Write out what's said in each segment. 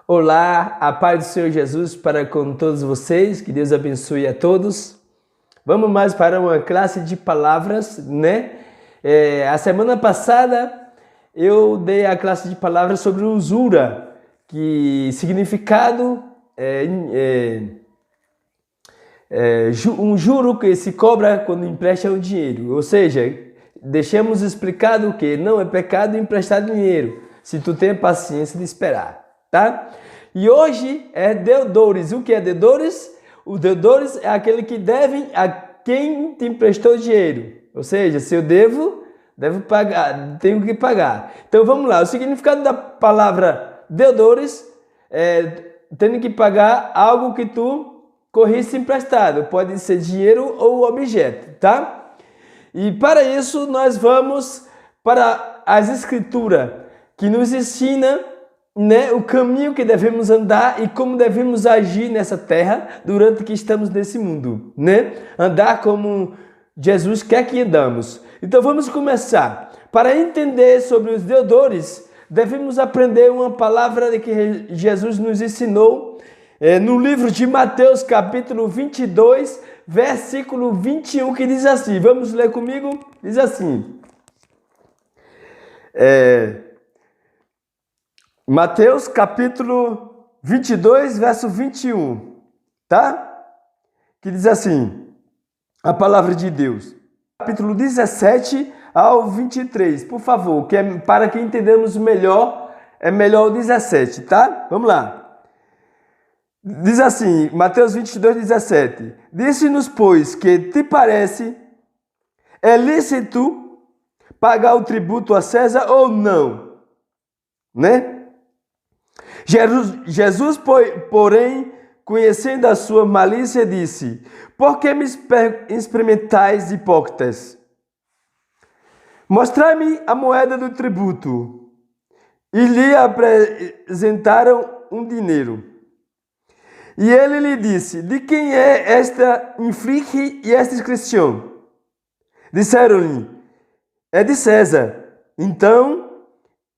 Olá, a paz do Senhor Jesus para com todos vocês, que Deus abençoe a todos. Vamos mais para uma classe de palavras, né? A semana passada eu dei a classe de palavras sobre usura, que significado um juro que se cobra quando empresta o dinheiro. Ou seja, deixamos explicado que não é pecado emprestar dinheiro, se tu tem paciência de esperar. Tá? E hoje é deudores. O que é deudores? O deudores é aquele que deve a quem te emprestou dinheiro. Ou seja, se eu devo pagar, tenho que pagar. Então vamos lá. O significado da palavra deudores é tendo que pagar algo que tu corriste emprestado. Pode ser dinheiro ou objeto, tá? E para isso nós vamos para as escrituras que nos ensina, né, o caminho que devemos andar e como devemos agir nessa terra durante que estamos nesse mundo, né? Andar como Jesus quer que andamos. Então vamos começar. Para entender sobre os deudores, devemos aprender uma palavra que Jesus nos ensinou no livro de Mateus, capítulo 22, versículo 21, que diz assim. Vamos ler comigo? Diz assim. Mateus capítulo 22, verso 21, tá? Que diz assim, a palavra de Deus. Capítulo 17 ao 23, por favor, que é para que entendamos melhor, é melhor o 17, tá? Vamos lá. Diz assim, Mateus 22, 17. Disse-nos, pois, que te parece, é lícito pagar o tributo a César ou não? Né? Jesus, porém, conhecendo a sua malícia, disse: por que me experimentais, hipócritas? Mostrai-me a moeda do tributo. E lhe apresentaram um dinheiro. E ele lhe disse: de quem é esta inflige e esta inscrição? Disseram-lhe: é de César. Então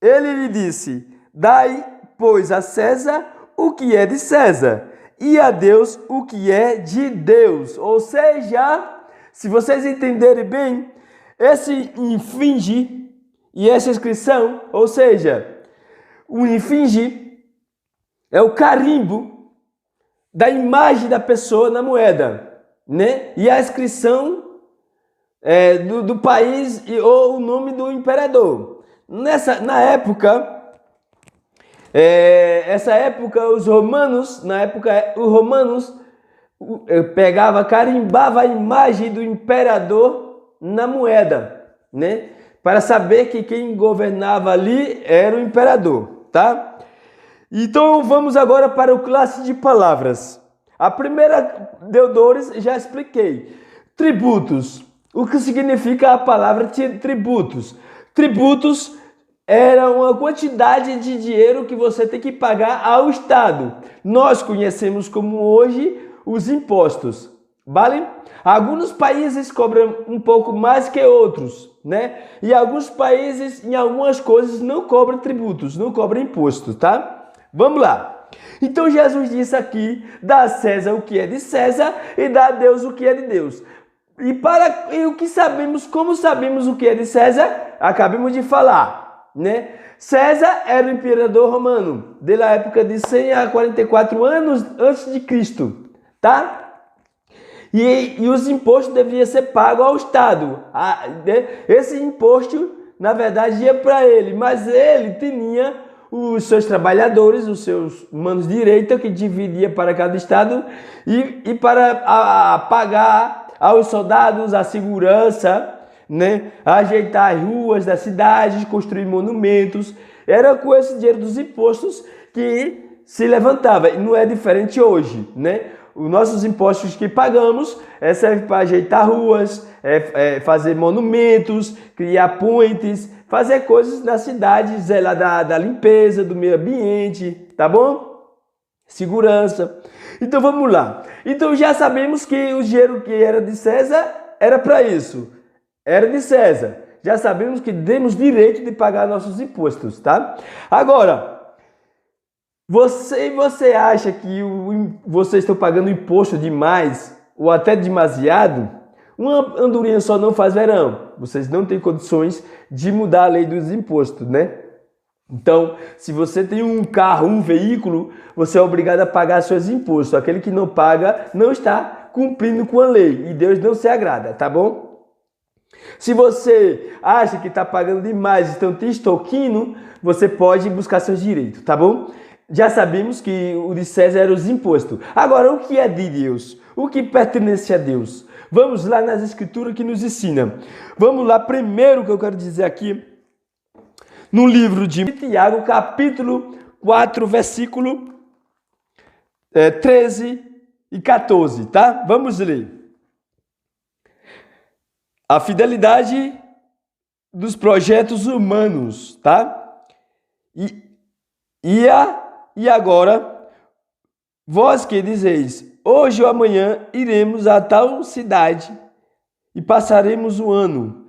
ele lhe disse: dai, pois, a César o que é de César, e a Deus o que é de Deus. Ou seja, se vocês entenderem bem, esse infringe e essa inscrição, ou seja, o infringe é o carimbo da imagem da pessoa na moeda, né? E a inscrição do país ou o nome do imperador. Na época... essa época os romanos carimbava a imagem do imperador na moeda, né? Para saber que quem governava ali era o imperador, tá? Então vamos agora para o classe de palavras. A primeira, deudores, já expliquei. Tributos. O que significa a palavra tributos? Tributos era uma quantidade de dinheiro que você tem que pagar ao Estado. Nós conhecemos como hoje os impostos, vale? Alguns países cobram um pouco mais que outros, né? E alguns países, em algumas coisas, não cobram tributos, não cobram impostos, tá? Vamos lá. Então Jesus disse aqui, dá a César o que é de César e dá a Deus o que é de Deus. E o que sabemos, como sabemos o que é de César? Acabamos de falar. Né? César era o imperador romano, da época de 100 a 44 anos antes de Cristo, tá? E os impostos deviam ser pagos ao Estado. Esse imposto, na verdade, ia para ele, mas ele tinha os seus trabalhadores, os seus manos direita, que dividia para cada estado e para pagar aos soldados a segurança, né? Ajeitar as ruas da cidade, construir monumentos. Era com esse dinheiro dos impostos que se levantava. E não é diferente hoje, né? Os nossos impostos que pagamos servem para ajeitar ruas, fazer monumentos, criar pontes, fazer coisas na cidade, zelar da limpeza, do meio ambiente, tá bom? Segurança. Então vamos lá. Então já sabemos que o dinheiro que era de César era para isso. Era de César. Já sabemos que temos direito de pagar nossos impostos, tá? Agora, Você acha que vocês estão pagando imposto demais ou até demasiado? Uma andorinha só não faz verão. Vocês não têm condições de mudar a lei dos impostos, né? Então, se você tem um carro, um veículo, você é obrigado a pagar seus impostos. Aquele que não paga não está cumprindo com a lei e Deus não se agrada, tá bom? Se você acha que está pagando demais e estão te extorquindo, você pode buscar seus direitos, tá bom? Já sabemos que o de César era os impostos. Agora, o que é de Deus? O que pertence a Deus? Vamos lá nas escrituras que nos ensinam. Vamos lá, primeiro que eu quero dizer aqui, no livro de Tiago, capítulo 4, versículo 13 e 14, tá? Vamos ler. A fidelidade dos projetos humanos, tá? E agora, vós que dizeis, hoje ou amanhã iremos a tal cidade e passaremos o ano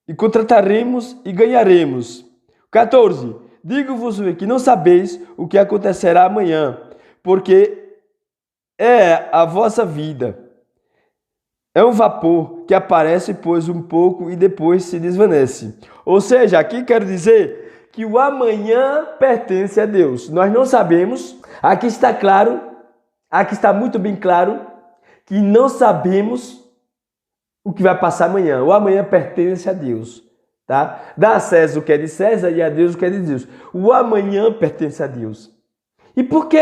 e contrataremos e ganharemos. 14. Digo-vos que não sabeis o que acontecerá amanhã, porque é a vossa vida. É um vapor que aparece, pois, um pouco e depois se desvanece. Ou seja, aqui quero dizer que o amanhã pertence a Deus. Nós não sabemos, aqui está claro, aqui está muito bem claro, que não sabemos o que vai passar amanhã. O amanhã pertence a Deus. Tá? Dá a César o que é de César e a Deus o que é de Deus. O amanhã pertence a Deus. E por que,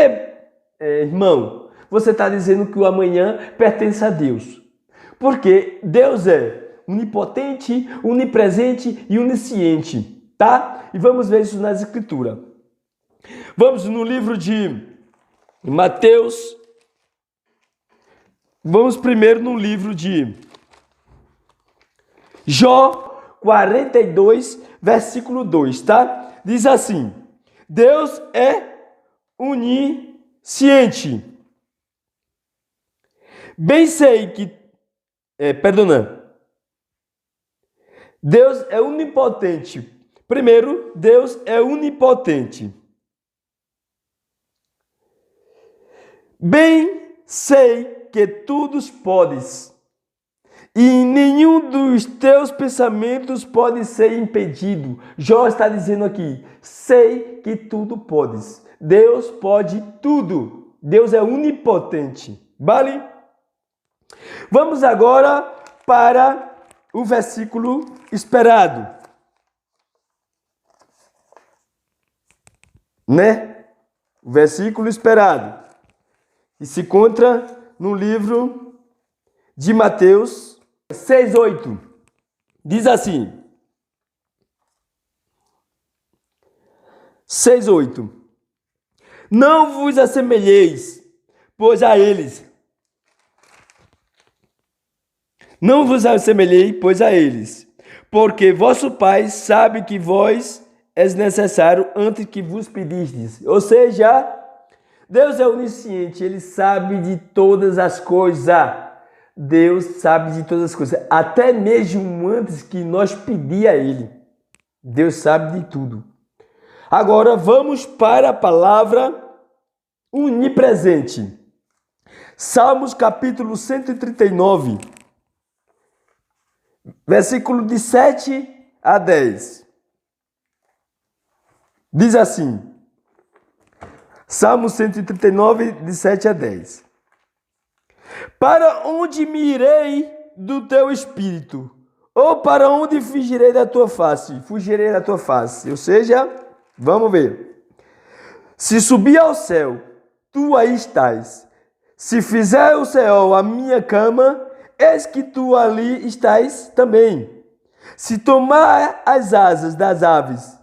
irmão, você está dizendo que o amanhã pertence a Deus? Porque Deus é onipotente, onipresente e onisciente, tá? E vamos ver isso nas escrituras. Vamos no livro de Mateus. Vamos primeiro no livro de Jó 42, versículo 2, tá? Diz assim: Deus é onisciente. Bem sei que... Deus é onipotente. Primeiro, Deus é onipotente. Bem sei que tudo podes, e nenhum dos teus pensamentos pode ser impedido. Jó está dizendo aqui, sei que tudo podes. Deus pode tudo. Deus é onipotente. Vale? Vamos agora para o versículo esperado. Né? O versículo esperado. E se encontra no livro de Mateus 6:8. Diz assim: 6:8. Não vos assemelheis, pois a eles. Não vos assemelhei, pois a eles, porque vosso Pai sabe que vós és necessário antes que vos pedistes. Ou seja, Deus é onisciente, Ele sabe de todas as coisas. Deus sabe de todas as coisas, até mesmo antes que nós pedir a Ele. Deus sabe de tudo. Agora vamos para a palavra onipresente. Salmos capítulo 139, versículo de 7 a 10. Diz assim, Salmo 139, de 7 a 10. Para onde me irei do teu espírito? Ou para onde fugirei da tua face? Fugirei da tua face. Ou seja, vamos ver. Se subir ao céu, tu aí estás. Se fizer o céu a minha cama, eis que tu ali estás também. Se tomar as asas das aves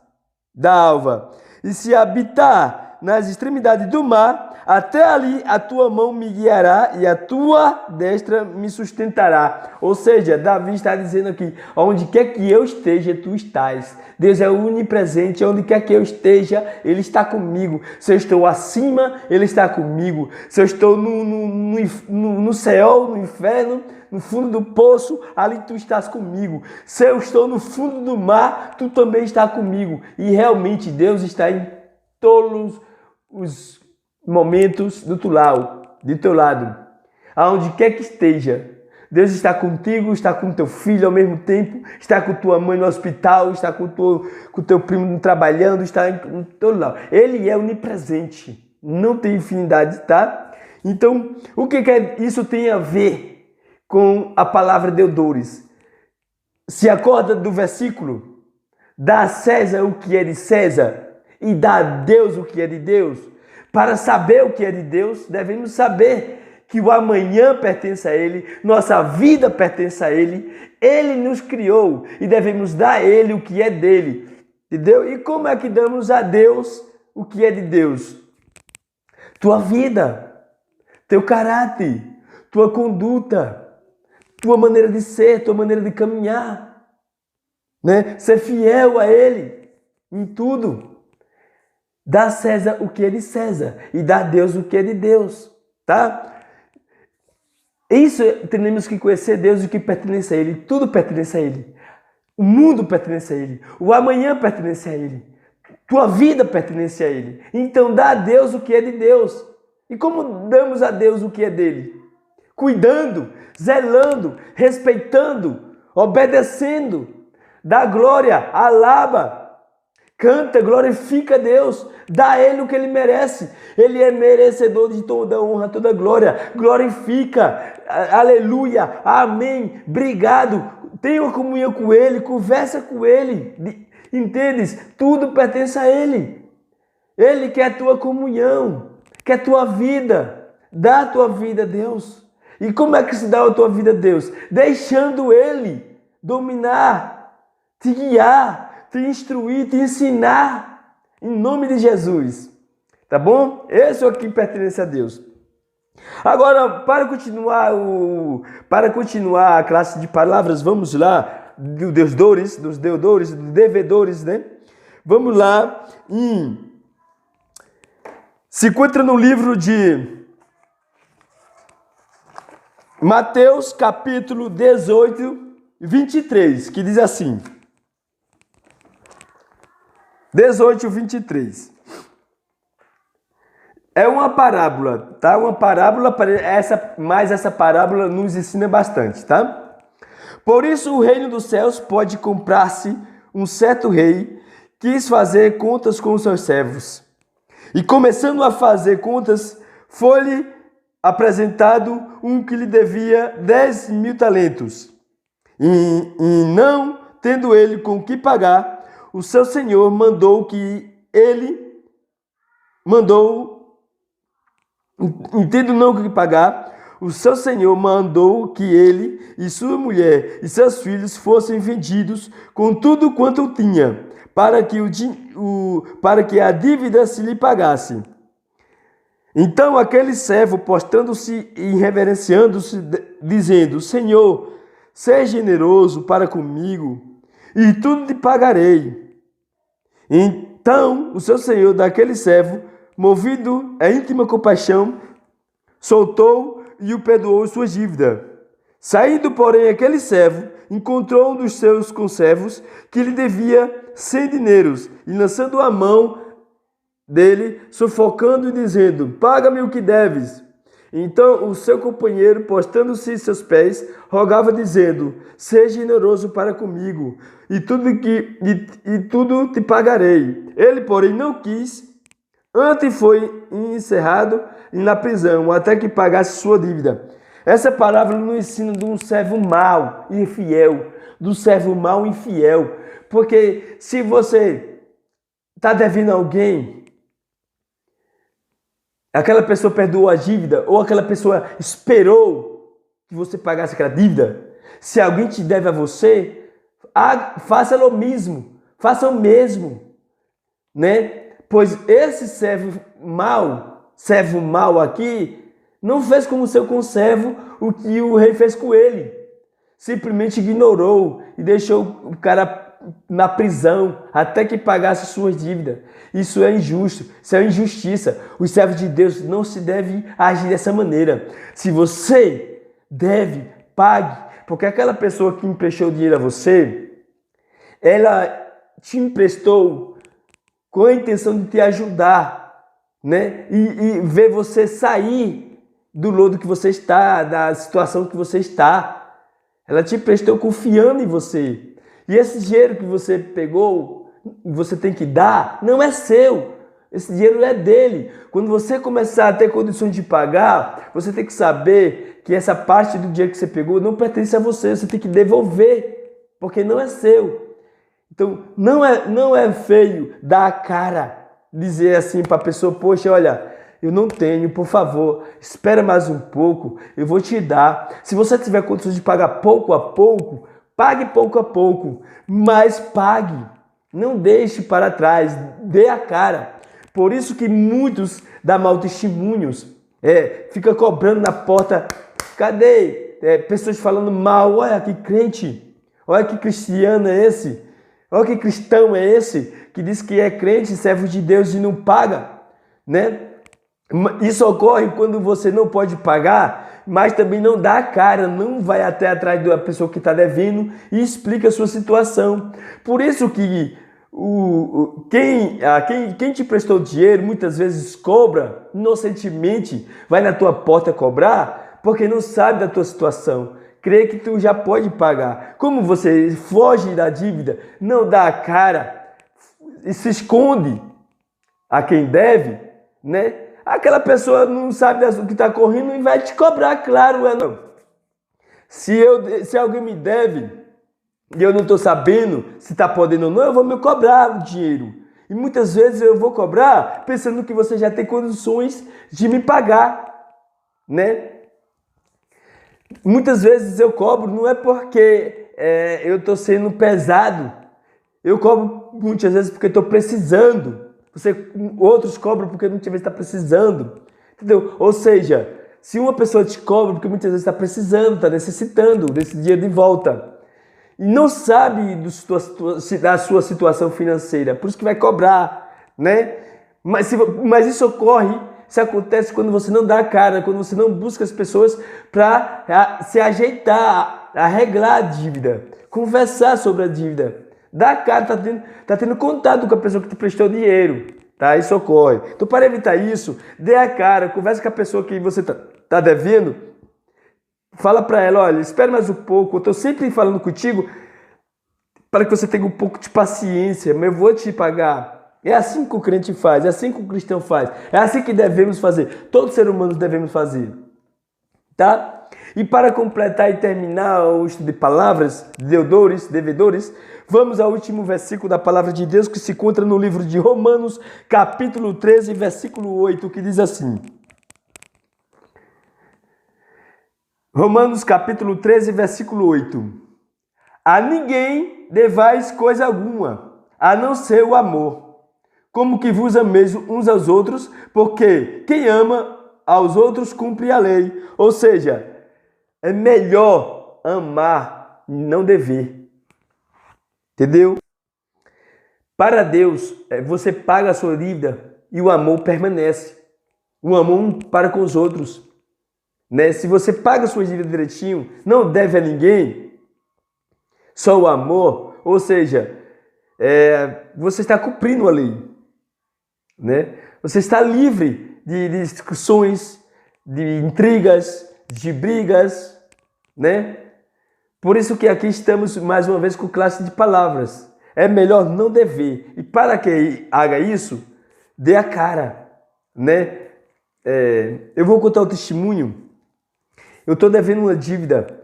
da alva, e se habitar nas extremidades do mar, até ali a tua mão me guiará e a tua destra me sustentará. Ou seja, Davi está dizendo aqui, onde quer que eu esteja, tu estás. Deus é onipresente, onde quer que eu esteja, Ele está comigo. Se eu estou acima, Ele está comigo. Se eu estou no céu, no inferno, no fundo do poço, ali tu estás comigo. Se eu estou no fundo do mar, tu também está comigo. E realmente Deus está em todos os momentos do teu lado, aonde quer que esteja. Deus está contigo, está com teu filho ao mesmo tempo, está com tua mãe no hospital, está com teu primo trabalhando, está em todo lado. Ele é onipresente, não tem infinidade, tá? Então, o que isso tem a ver com a palavra deudores? Se acorda do versículo, dá a César o que é de César e dá a Deus o que é de Deus. Para saber o que é de Deus, devemos saber que o amanhã pertence a Ele, nossa vida pertence a Ele, Ele nos criou e devemos dar a Ele o que é dele, entendeu? E como é que damos a Deus o que é de Deus? Tua vida, teu caráter, tua conduta, tua maneira de ser, tua maneira de caminhar, né? Ser fiel a Ele em tudo. Dá a César o que é de César e dá a Deus o que é de Deus, tá? Isso temos que conhecer Deus e o que pertence a Ele. Tudo pertence a Ele. O mundo pertence a Ele. O amanhã pertence a Ele. Tua vida pertence a Ele. Então dá a Deus o que é de Deus. E como damos a Deus o que é dele? Cuidando, zelando, respeitando, obedecendo. Dá glória, alaba. Canta, glorifica a Deus, dá a Ele o que Ele merece. Ele é merecedor de toda honra, toda glória. Glorifica, aleluia, amém, obrigado. Tenha uma comunhão com Ele, conversa com Ele. Entendes? Tudo pertence a Ele. Ele quer a tua comunhão, quer a tua vida. Dá a tua vida a Deus. E como é que se dá a tua vida a Deus? Deixando Ele dominar, te guiar, te instruir, te ensinar, em nome de Jesus, tá bom? Esse é o que pertence a Deus. Agora, para continuar a classe de palavras, vamos lá, dos deudores, dos devedores, né? Vamos lá, se encontra no livro de Mateus, capítulo 18, 23, que diz assim... 18, 23. É uma parábola, tá? Uma parábola, mas essa parábola nos ensina bastante, tá? Por isso o reino dos céus pode comprar-se. Um certo rei quis fazer contas com os seus servos. E começando a fazer contas, foi-lhe apresentado um que lhe devia 10.000 talentos. E não tendo ele com que pagar, o seu senhor o seu senhor mandou que ele e sua mulher e seus filhos fossem vendidos com tudo quanto tinha, para que a dívida se lhe pagasse. Então aquele servo, postando-se e reverenciando-se, dizendo: Senhor, seja generoso para comigo, e tudo te pagarei. Então o seu senhor daquele servo, movido a íntima compaixão, soltou e o perdoou sua dívida. Saindo, porém, aquele servo encontrou um dos seus conservos que lhe devia 100 dinheiros, e lançando a mão dele, sufocando e dizendo: paga-me o que deves. Então o seu companheiro, postando-se em seus pés, rogava dizendo: seja generoso para comigo, e tudo te pagarei. Ele, porém, não quis, antes foi encerrado na prisão, até que pagasse sua dívida. Essa palavra nos ensina de um servo mau e infiel, do servo mau e infiel, porque se você está devendo a alguém, aquela pessoa perdoou a dívida, ou aquela pessoa esperou que você pagasse aquela dívida. Se alguém te deve a você, faça o mesmo, faça o mesmo, né? Pois esse servo mau aqui, não fez como seu conservo o que o rei fez com ele. Simplesmente ignorou e deixou o cara na prisão até que pagasse suas dívidas. Isso é injusto, isso é injustiça. Os servos de Deus não se devem agir dessa maneira. Se você deve, pague, porque aquela pessoa que emprestou dinheiro a você, ela te emprestou com a intenção de te ajudar, né? E ver você sair do lodo que você está, da situação que você está. Ela te prestou confiando em você. E esse dinheiro que você pegou, você tem que dar, não é seu. Esse dinheiro é dele. Quando você começar a ter condições de pagar, você tem que saber que essa parte do dinheiro que você pegou não pertence a você. Você tem que devolver, porque não é seu. Então, não é feio dar a cara, dizer assim para a pessoa, poxa, olha, eu não tenho, por favor, espera mais um pouco, eu vou te dar. Se você tiver condições de pagar pouco a pouco, pague pouco a pouco, mas pague. Não deixe para trás, dê a cara. Por isso que muitos dão mau testemunhos, fica cobrando na porta, cadê? Pessoas falando mal, olha que crente, olha que cristiano é esse, olha que cristão é esse, que diz que é crente, servo de Deus e não paga, né? Isso ocorre quando você não pode pagar, mas também não dá a cara, não vai até atrás da pessoa que está devendo e explica a sua situação. Por isso que quem te prestou dinheiro muitas vezes cobra inocentemente, vai na tua porta cobrar, porque não sabe da tua situação, crê que tu já pode pagar. Como você foge da dívida, não dá a cara e se esconde a quem deve, né? Aquela pessoa não sabe do que está correndo e vai te cobrar, claro, não. Se alguém me deve e eu não estou sabendo se está podendo ou não, eu vou me cobrar o dinheiro. E muitas vezes eu vou cobrar pensando que você já tem condições de me pagar, né? Muitas vezes eu cobro, não é porque eu estou sendo pesado. Eu cobro muitas vezes porque estou precisando. Outros cobram porque muitas vezes está precisando. Entendeu? Ou seja, se uma pessoa te cobra porque muitas vezes está precisando, está necessitando desse dinheiro de volta, e não sabe da sua situação financeira, por isso que vai cobrar, né? Mas isso acontece quando você não dá a cara, quando você não busca as pessoas para se ajeitar, arreglar a dívida, conversar sobre a dívida. Dá a cara, tá tendo contato com a pessoa que te prestou dinheiro, tá? Isso ocorre. Então, para evitar isso, dê a cara, converse com a pessoa que você tá devendo. Fala para ela, olha, espere mais um pouco, eu estou sempre falando contigo para que você tenha um pouco de paciência, mas eu vou te pagar. É assim que o crente faz, é assim que o cristão faz, é assim que devemos fazer, todos os seres humanos devemos fazer, tá? E para completar e terminar o estudo de palavras, devedores, vamos ao último versículo da palavra de Deus que se encontra no livro de Romanos, capítulo 13, versículo 8, que diz assim: Romanos capítulo 13, versículo 8. A ninguém devais coisa alguma, a não ser o amor, como que vos ameis uns aos outros, porque quem ama aos outros cumpre a lei. Ou seja, é melhor amar e não dever. Entendeu? Para Deus, você paga a sua dívida e o amor permanece. O amor para com os outros. Né? Se você paga suas dívidas direitinho, não deve a ninguém, só o amor, ou seja, você está cumprindo a lei, né? Você está livre de discussões, de intrigas, de brigas, né? Por isso que aqui estamos mais uma vez com classe de palavras. É melhor não dever. E para que haja isso, dê a cara, né? Eu vou contar o testemunho. Eu estou devendo uma dívida,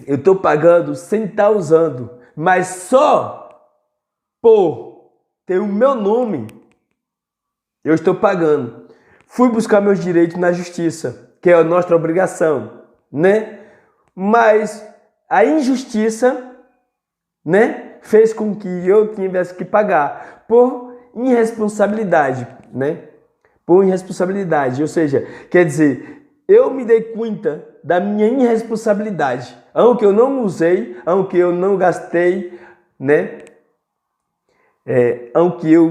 eu estou pagando sem estar usando, mas só por ter o meu nome, eu estou pagando. Fui buscar meus direitos na justiça, que é a nossa obrigação, né? Mas a injustiça, né, fez com que eu tivesse que pagar por irresponsabilidade, né? Por irresponsabilidade, ou seja, quer dizer, eu me dei conta da minha irresponsabilidade, aunque eu não usei, aunque eu não gastei, né? Aunque eu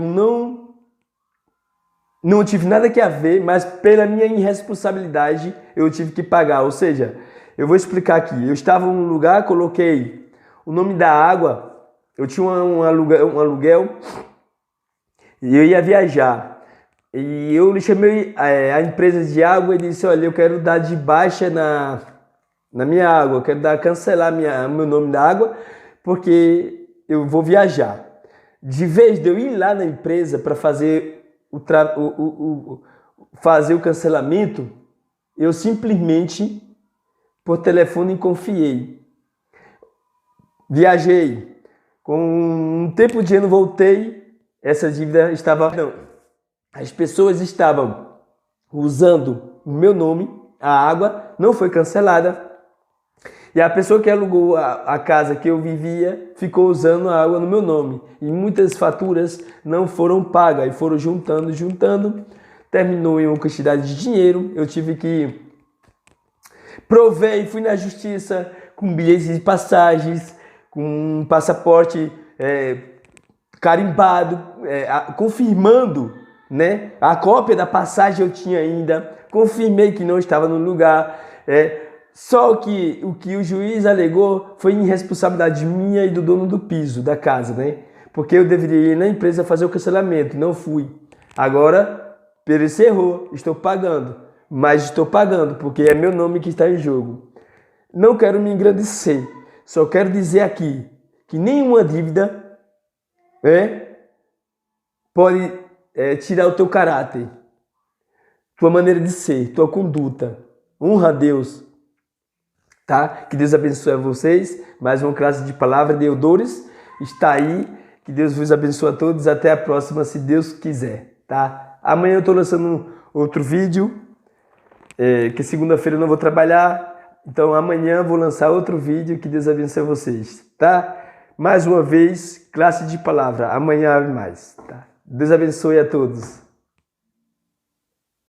não tive nada que a ver, mas pela minha irresponsabilidade eu tive que pagar. Ou seja, eu vou explicar aqui. Eu estava em um lugar, coloquei o nome da água, eu tinha um aluguel e eu ia viajar. E eu chamei a empresa de água e disse, olha, eu quero dar de baixa na minha água, eu quero cancelar meu nome da água, porque eu vou viajar. De vez de eu ir lá na empresa para fazer fazer o cancelamento, eu simplesmente, por telefone, confiei. Viajei. Com um tempo de ano voltei, essa dívida estava... Não, as pessoas estavam usando o meu nome, a água não foi cancelada. E a pessoa que alugou a casa que eu vivia ficou usando a água no meu nome. E muitas faturas não foram pagas e foram juntando. Terminou em uma quantidade de dinheiro. Eu tive que... Provei, fui na justiça com bilhetes de passagens, com um passaporte carimbado, confirmando, né? A cópia da passagem eu tinha ainda. Confirmei que não estava no lugar. Só que o que o juiz alegou foi irresponsabilidade minha e do dono do piso, da casa, né? Porque eu deveria ir na empresa fazer o cancelamento, não fui. Agora, Pérez errou, estou pagando. Mas estou pagando porque é meu nome que está em jogo. Não quero me engrandecer, só quero dizer aqui que nenhuma dívida pode tirar o teu caráter, tua maneira de ser, tua conduta. Honra a Deus. Tá? Que Deus abençoe a vocês. Mais uma classe de palavra de Eudores está aí. Que Deus vos abençoe a todos. Até a próxima, se Deus quiser. Tá? Amanhã eu estou lançando outro vídeo. Que segunda-feira eu não vou trabalhar. Então amanhã eu vou lançar outro vídeo. Que Deus abençoe a vocês. Tá? Mais uma vez, classe de palavra. Amanhã mais. Tá? Deus abençoe a todos.